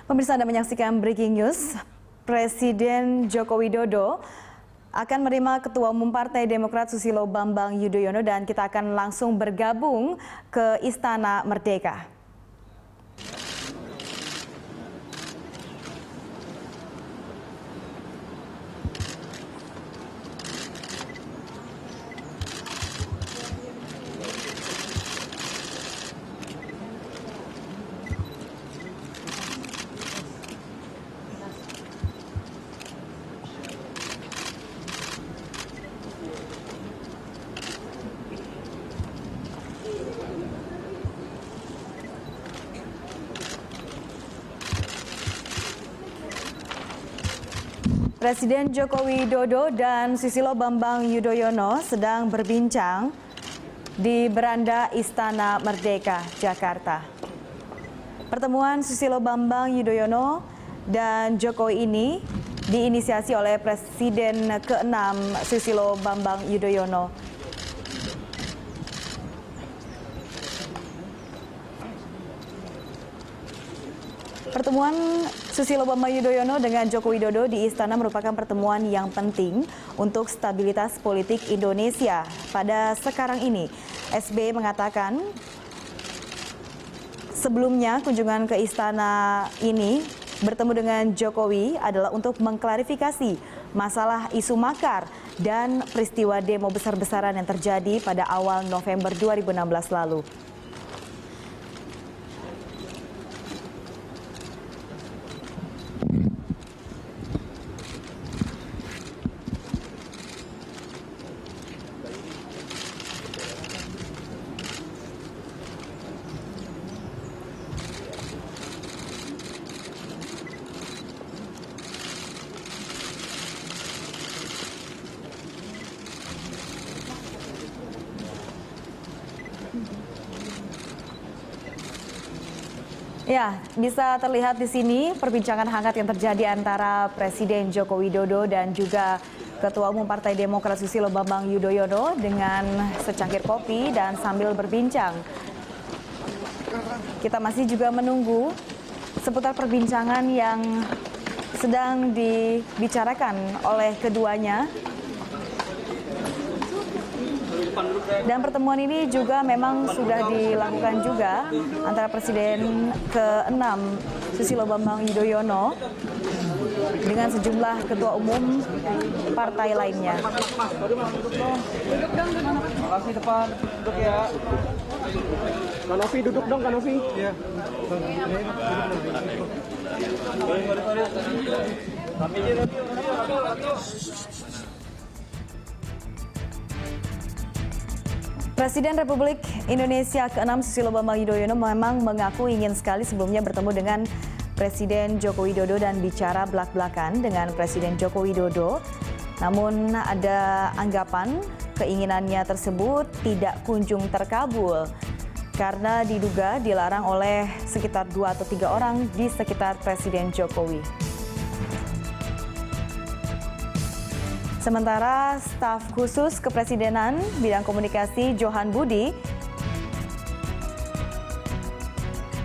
Pemirsa, Anda menyaksikan Breaking News. Presiden Joko Widodo akan menerima Ketua Umum Partai Demokrat Susilo Bambang Yudhoyono dan kita akan langsung bergabung ke Istana Merdeka. Presiden Joko Widodo dan Susilo Bambang Yudhoyono sedang berbincang di beranda Istana Merdeka, Jakarta. Pertemuan Susilo Bambang Yudhoyono dan Jokowi ini diinisiasi oleh Presiden ke-6 Susilo Bambang Yudhoyono. Pertemuan Susilo Bambang Yudhoyono dengan Joko Widodo di Istana merupakan pertemuan yang penting untuk stabilitas politik Indonesia pada sekarang ini. SBY mengatakan sebelumnya kunjungan ke Istana ini bertemu dengan Jokowi adalah untuk mengklarifikasi masalah isu makar dan peristiwa demo besar-besaran yang terjadi pada awal November 2016 lalu. Ya, bisa terlihat di sini perbincangan hangat yang terjadi antara Presiden Joko Widodo dan juga Ketua Umum Partai Demokrat Susilo Bambang Yudhoyono dengan secangkir kopi dan sambil berbincang. Kita masih juga menunggu seputar perbincangan yang sedang dibicarakan oleh keduanya. Dan pertemuan ini juga memang sudah dilakukan juga antara Presiden ke-6 Susilo Bambang Yudhoyono dengan sejumlah ketua umum partai lainnya. Makasih depan, duduk ya. Kanovi duduk dong, Kanovi. Iya. Presiden Republik Indonesia ke-6 Susilo Bambang Yudhoyono memang mengaku ingin sekali sebelumnya bertemu dengan Presiden Joko Widodo dan bicara belak-belakan dengan Presiden Joko Widodo. Namun ada anggapan keinginannya tersebut tidak kunjung terkabul karena diduga dilarang oleh sekitar 2 atau 3 orang di sekitar Presiden Jokowi. Sementara staf khusus kepresidenan bidang komunikasi Johan Budi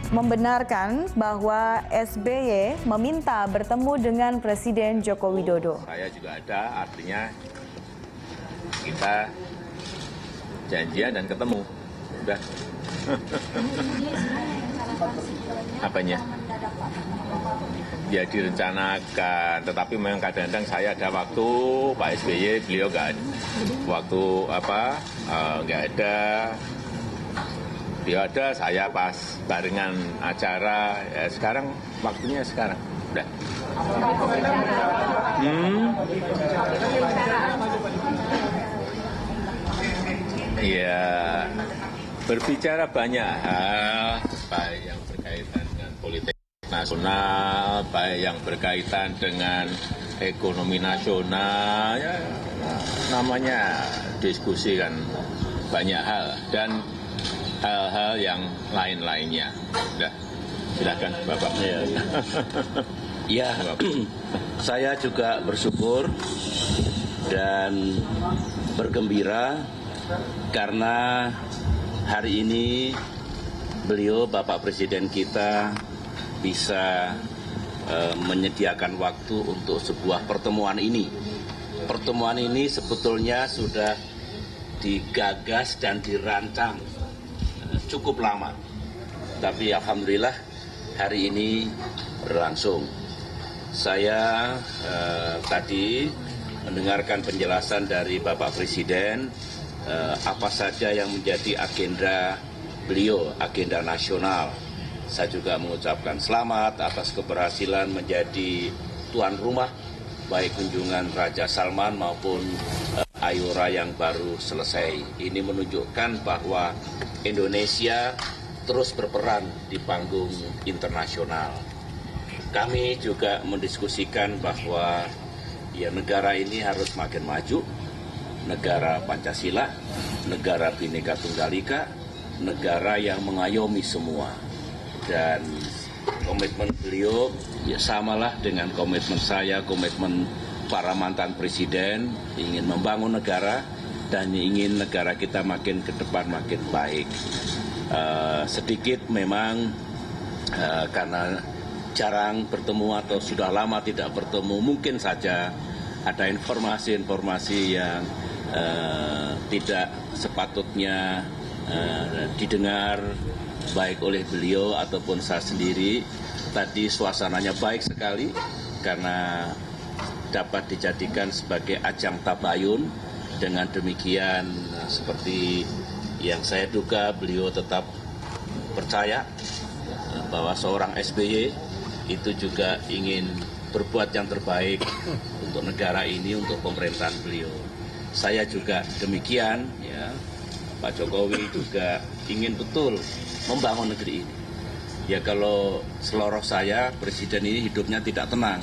membenarkan bahwa SBY meminta bertemu dengan Presiden Joko Widodo. Saya juga ada, artinya kita janjian dan ketemu. Udah. Apanya? Ya direncanakan, tetapi memang kadang-kadang saya ada waktu, Pak SBY beliau nggak ada. Waktu nggak ada. Beliau ada, saya pas barengan acara. Ya sekarang waktunya sekarang. Udah. Ya berbicara banyak hal, baik yang berkaitan dengan politik nasional, baik yang berkaitan dengan ekonomi nasional, ya namanya diskusi kan banyak hal dan hal-hal yang lain-lainnya. Udah, silakan Bapak. Ya, saya juga bersyukur dan bergembira karena hari ini beliau Bapak Presiden kita bisa menyediakan waktu untuk sebuah pertemuan ini. Pertemuan ini sebetulnya sudah digagas dan dirancang cukup lama. Tapi alhamdulillah hari ini berlangsung. Saya tadi mendengarkan penjelasan dari Bapak Presiden apa saja yang menjadi agenda beliau, agenda nasional. Saya juga mengucapkan selamat atas keberhasilan menjadi tuan rumah baik kunjungan Raja Salman maupun Ayora yang baru selesai. Ini menunjukkan bahwa Indonesia terus berperan di panggung internasional. Kami juga mendiskusikan bahwa ya negara ini harus makin maju, negara Pancasila, negara Bhinneka Tunggal Ika, negara yang mengayomi semua. Dan komitmen beliau ya samalah dengan komitmen saya, komitmen para mantan presiden, ingin membangun negara dan ingin negara kita makin ke depan makin baik. Sedikit memang karena jarang bertemu atau sudah lama tidak bertemu, mungkin saja ada informasi-informasi yang tidak sepatutnya didengar baik oleh beliau ataupun saya sendiri. Tadi suasananya baik sekali karena dapat dijadikan sebagai ajang tabayun. Dengan demikian seperti yang saya duga beliau tetap percaya bahwa seorang SBY itu juga ingin berbuat yang terbaik untuk negara ini, untuk pemerintahan beliau. Saya juga demikian, ya. Pak Jokowi juga ingin betul membangun negeri ini. Ya kalau seloroh saya, presiden ini hidupnya tidak tenang.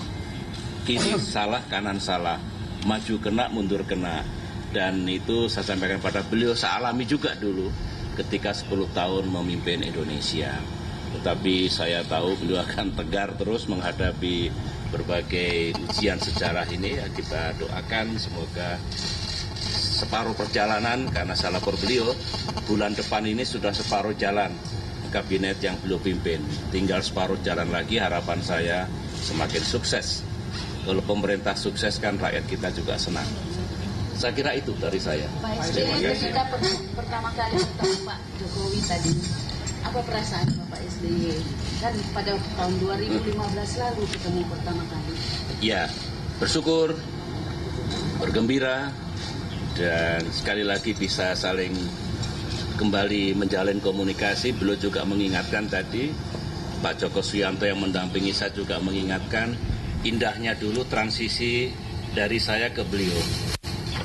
Kiri salah, kanan salah, maju kena, mundur kena. Dan itu saya sampaikan pada beliau, saya alami juga dulu ketika 10 tahun memimpin Indonesia. Tetapi saya tahu beliau akan tegar terus menghadapi berbagai ujian sejarah ini. Ya, kita doakan semoga separuh perjalanan, karena saya lapor beliau, bulan depan ini sudah separuh jalan kabinet yang beliau pimpin. Tinggal separuh jalan lagi, harapan saya semakin sukses. Kalau pemerintah sukses kan rakyat kita juga senang. Saya kira itu dari saya. Pak SBY ketika pertama kali bertemu Pak Jokowi tadi, apa perasaan Bapak SBY? Kan pada tahun 2015 lalu ketemu pertama kali. Ya, bersyukur, bergembira, dan sekali lagi bisa saling kembali menjalin komunikasi. Beliau juga mengingatkan tadi, Pak Joko Suyanto yang mendampingi saya juga mengingatkan, indahnya dulu transisi dari saya ke beliau.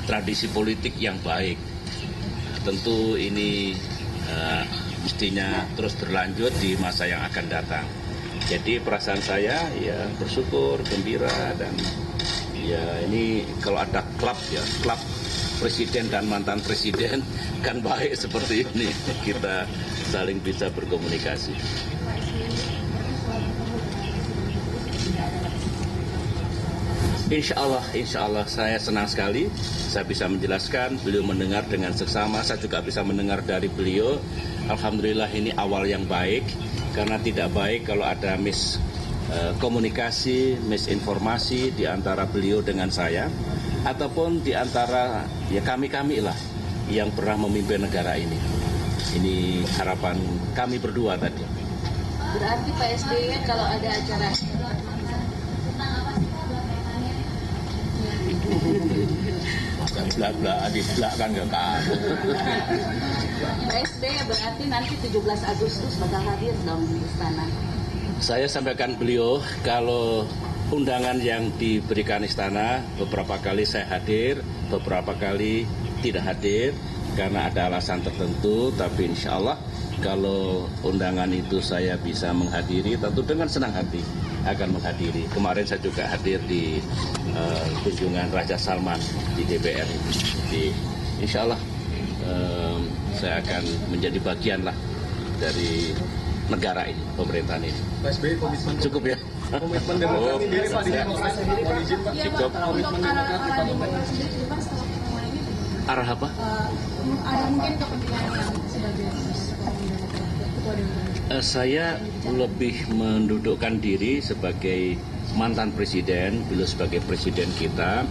Tradisi politik yang baik. Tentu ini mestinya terus berlanjut di masa yang akan datang. Jadi perasaan saya ya bersyukur, gembira, dan ya ini kalau ada klub ya, klub presiden dan mantan presiden kan baik seperti ini. Kita saling bisa berkomunikasi. Insya Allah saya senang sekali. Saya bisa menjelaskan, beliau mendengar dengan seksama, saya juga bisa mendengar dari beliau. Alhamdulillah ini awal yang baik, karena tidak baik kalau ada miskomunikasi, misinformasi di antara beliau dengan saya, ataupun di antara ya kami-kami lah yang pernah memimpin negara ini. Ini harapan kami berdua tadi. Berarti Pak SBY kalau ada acara Belak-belak di belakang ya kan. Pak SBY berarti nanti 17 Agustus bakal hadir dong di istana. Saya sampaikan beliau kalau undangan yang diberikan istana beberapa kali saya hadir, beberapa kali tidak hadir karena ada alasan tertentu, tapi insya Allah kalau undangan itu saya bisa menghadiri, tentu dengan senang hati akan menghadiri. Kemarin saya juga hadir di kunjungan Raja Salman di DPR. Jadi insya Allah saya akan menjadi bagian lah dari negara ini, pemerintahan ini. Pak SBY komitmen Cukup ya? komitmen demokrat sendiri Pak, di Demokrat sendiri Pak, izin Pak. Cukup. Komitmen demokrat di Pak. Arah apa? Ada mungkin kepentingan yang sebagai ketua demokrat. Saya lebih mendudukkan diri sebagai mantan presiden, beliau sebagai presiden kita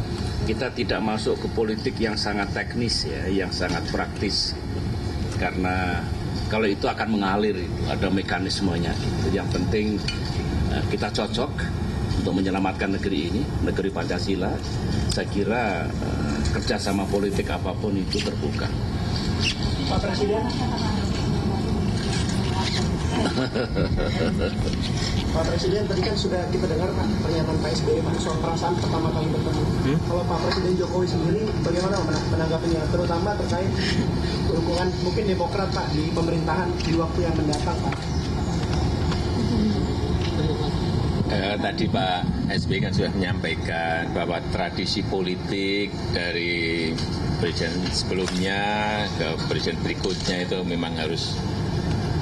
tidak masuk ke politik yang sangat teknis ya, yang sangat praktis. Karena kalau itu akan mengalir, ada mekanismenya. Yang penting kita cocok untuk menyelamatkan negeri ini, negeri Pancasila. Saya kira kerjasama politik apapun itu terbuka. Pak Presiden. Pak Presiden, tadi kan sudah kita dengar Pak pernyataan Pak SBY Pak soal perasaan pertama kali bertemu. Kalau Pak Presiden Jokowi sendiri bagaimana menanggapinya, terutama terkait dukungan mungkin Demokrat Pak di pemerintahan di waktu yang mendatang Pak? Tadi Pak SBY kan sudah menyampaikan bahwa tradisi politik dari presiden sebelumnya ke presiden berikutnya itu memang harus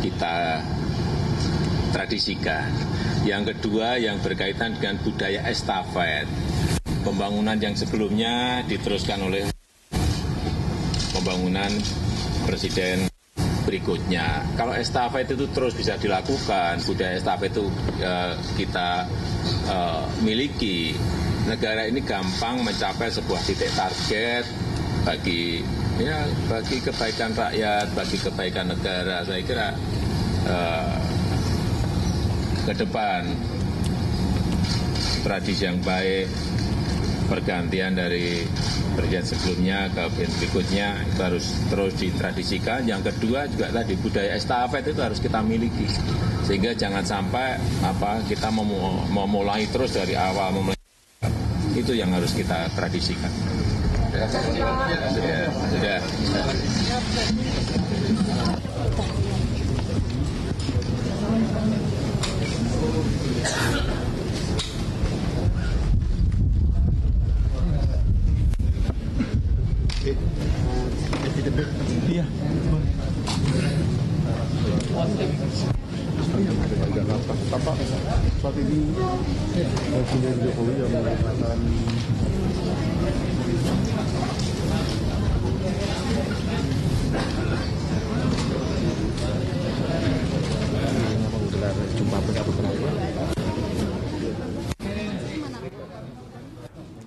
kita tradisikan. Yang kedua yang berkaitan dengan budaya estafet. Pembangunan yang sebelumnya diteruskan oleh pembangunan presiden berikutnya. Kalau estafet itu terus bisa dilakukan, budaya estafet itu kita miliki. Negara ini gampang mencapai sebuah titik target bagi kebaikan rakyat, bagi kebaikan negara. Saya kira ke depan tradisi yang baik, pergantian dari presiden sebelumnya ke presiden berikutnya itu harus terus ditradisikan. Yang kedua juga tadi budaya estafet itu harus kita miliki, sehingga jangan sampai kita memulai terus dari awal, itu yang harus kita tradisikan. Sudah. Iya. Bapak saat ini Presiden Jokowi yang mengatakan menggelar jumpa penyambut terakhir.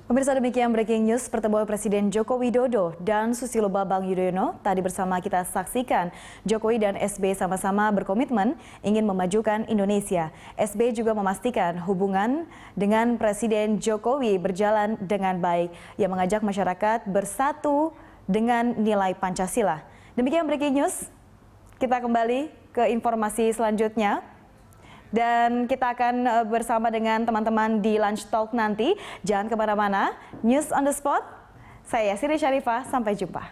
Pemirsa, demikian breaking news pertemuan Presiden Joko Widodo dan Susilo Bambang Yudhoyono. Tadi bersama kita saksikan Jokowi dan SBY sama-sama berkomitmen ingin memajukan Indonesia. SBY juga memastikan hubungan dengan Presiden Jokowi berjalan dengan baik. Ia mengajak masyarakat bersatu dengan nilai Pancasila. Demikian breaking news. Kita kembali ke informasi selanjutnya. Dan kita akan bersama dengan teman-teman di Lunch Talk nanti. Jangan kemana-mana. News on the spot. Saya Siri Syarifah. Sampai jumpa.